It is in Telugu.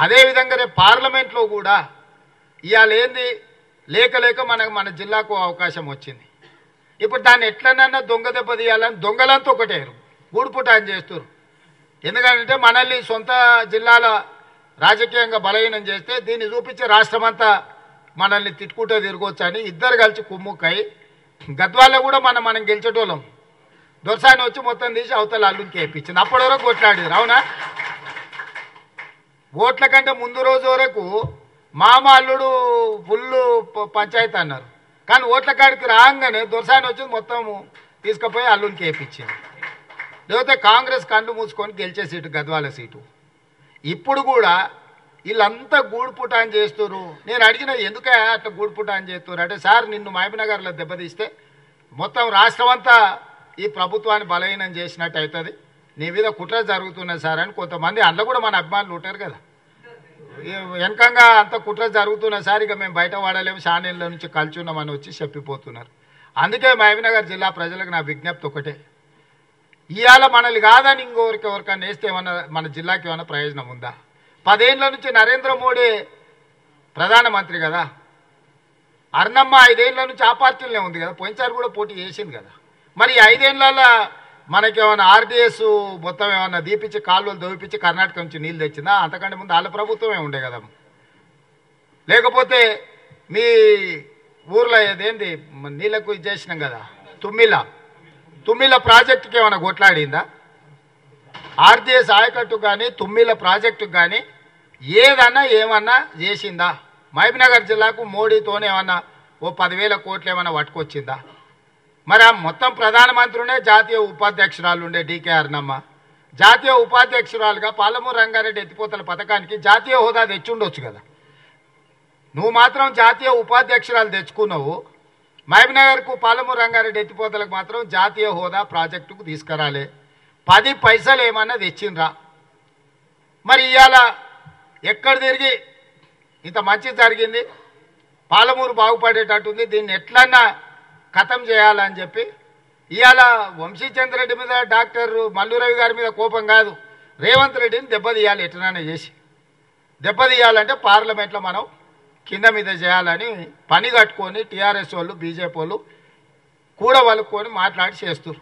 అదేవిధంగా రేపు పార్లమెంట్లో కూడా ఇవాళ ఏంది లేక మన జిల్లాకు అవకాశం వచ్చింది. ఇప్పుడు దాన్ని ఎట్లనన్నా దొంగ దెబ్బ తీయాలని దొంగలంతా ఒకటే గూడుపుటాన్ని చేస్తారు. ఎందుకంటే మనల్ని సొంత జిల్లాల రాజకీయంగా బలహీనం చేస్తే దీన్ని చూపించి రాష్ట్రమంతా మనల్ని తిట్టుకుంటూ తిరగొచ్చు అని ఇద్దరు కలిసి కుమ్ముక్కై గద్వాల్లో కూడా మనం గెలిచేటోళ్ళం. దొరసాని వచ్చి మొత్తం తీసి అవతల అల్లుకి వేయించింది. అప్పటి వరకు కొట్లాడారు. అవునా? ఓట్ల కంటే ముందు రోజు వరకు మామ అల్లుడు ఫుల్ పంచాయతీ అన్నారు. కానీ ఓట్ల కాడికి రాగానే దొరసాని వచ్చి మొత్తం తీసుకుపోయి అల్లునికి వేయించింది. లేకపోతే కాంగ్రెస్ కళ్ళు మూసుకొని గెలిచే సీటు గద్వాల సీటు. ఇప్పుడు కూడా వీళ్ళంతా గూడుపుటాన్ చేస్తున్నారు. నేను అడిగిన ఎందుకే అట్లా గూడుపుటాన్ చేస్తున్నారు అంటే, సార్ నిన్ను మహబూబ్నగర్లో దెబ్బతీస్తే మొత్తం రాష్ట్రం అంతా ఈ ప్రభుత్వాన్ని బలహీనం చేసినట్టు అవుతుంది, నీ మీద కుట్ర జరుగుతున్నది సార్ అని కొంతమంది అందులో కూడా మన అభిమానులు ఉంటారు కదా, వెనకంగా అంత కుట్ర జరుగుతున్నది సార్, ఇక మేము బయట వాడలేము షానేళ్ళ నుంచి కలిసి ఉన్నామని వచ్చి చెప్పిపోతున్నారు. అందుకే మహబూబ్నగర్ జిల్లా ప్రజలకు నా విజ్ఞప్తి ఒకటే, ఇవాళ మనల్ని కాదని ఎవరికన్నా వేస్తే ఏమన్నా మన జిల్లాకి ఏమైనా ప్రయోజనం ఉందా? 10 ఏళ్ళ నుంచి నరేంద్ర మోడీ ప్రధానమంత్రి కదా, అర్ణమ్మ 5 ఏళ్ళ నుంచి ఆ పార్టీలోనే ఉంది కదా, పోయినసారి కూడా పోటీ చేసింది కదా. మరి 5 ఏళ్ళల్లో మనకేమైనా ఆర్డీఎస్ మొత్తం ఏమన్నా దీపించి కాలువలు దోపించి కర్ణాటక నుంచి నీళ్ళు తెచ్చిందా? అంతకంటే ముందు వాళ్ళ ప్రభుత్వమే ఉండే కదా. లేకపోతే మీ ఊర్లో ఏదేంది నీళ్ళకు ఇది చేసినాం కదా, తుమ్మిల ప్రాజెక్టుకి ఏమైనా కొట్లాడిందా? ఆర్డీఎస్ ఆయకట్టు కానీ తుమ్మిల ప్రాజెక్టుకు కానీ ఏదన్నా ఏమన్నా చేసిందా? మహబూబ్నగర్ జిల్లాకు మోడీతోనే ఏమన్నా ఓ 10,000 కోట్లు ఏమన్నా పట్టుకొచ్చిందా? మరి ఆ మొత్తం ప్రధానమంత్రినే జాతీయ ఉపాధ్యక్షురాలు ఉండే డీకే అర్ణమ్మ జాతీయ ఉపాధ్యక్షురాలుగా పాలమూరు రంగారెడ్డి ఎత్తిపోతల పథకానికి జాతీయ హోదా తెచ్చుండొచ్చు కదా. నువ్వు మాత్రం జాతీయ ఉపాధ్యక్షురాలు తెచ్చుకున్నావు, మహబూబ్నగర్కు పాలమూరు రంగారెడ్డి ఎత్తిపోతలకు మాత్రం జాతీయ హోదా ప్రాజెక్టుకు తీసుకురాలే. 10 పైసలు ఏమన్నా తెచ్చిండ్రా? మరి ఇవాళ ఎక్కడ తిరిగి ఇంత మంచి జరిగింది, పాలమూరు బాగుపడేటట్టుంది, దీన్ని ఎట్లన్నా ఖతం చేయాలని చెప్పి ఇవాళ వంశీచంద్రెడ్డి మీద డాక్టర్ మల్లురవి గారి మీద కోపం కాదు, రేవంత్ రెడ్డిని దెబ్బతీయాలి, ఎట్లనైనా చేసి దెబ్బతీయాలంటే పార్లమెంట్లో మనం కింద మీద చేయాలని పని కట్టుకొని టీఆర్ఎస్ వాళ్ళు బీజేపీ వాళ్ళు కూడా వలుకొని మాట్లాడి చేస్తారు.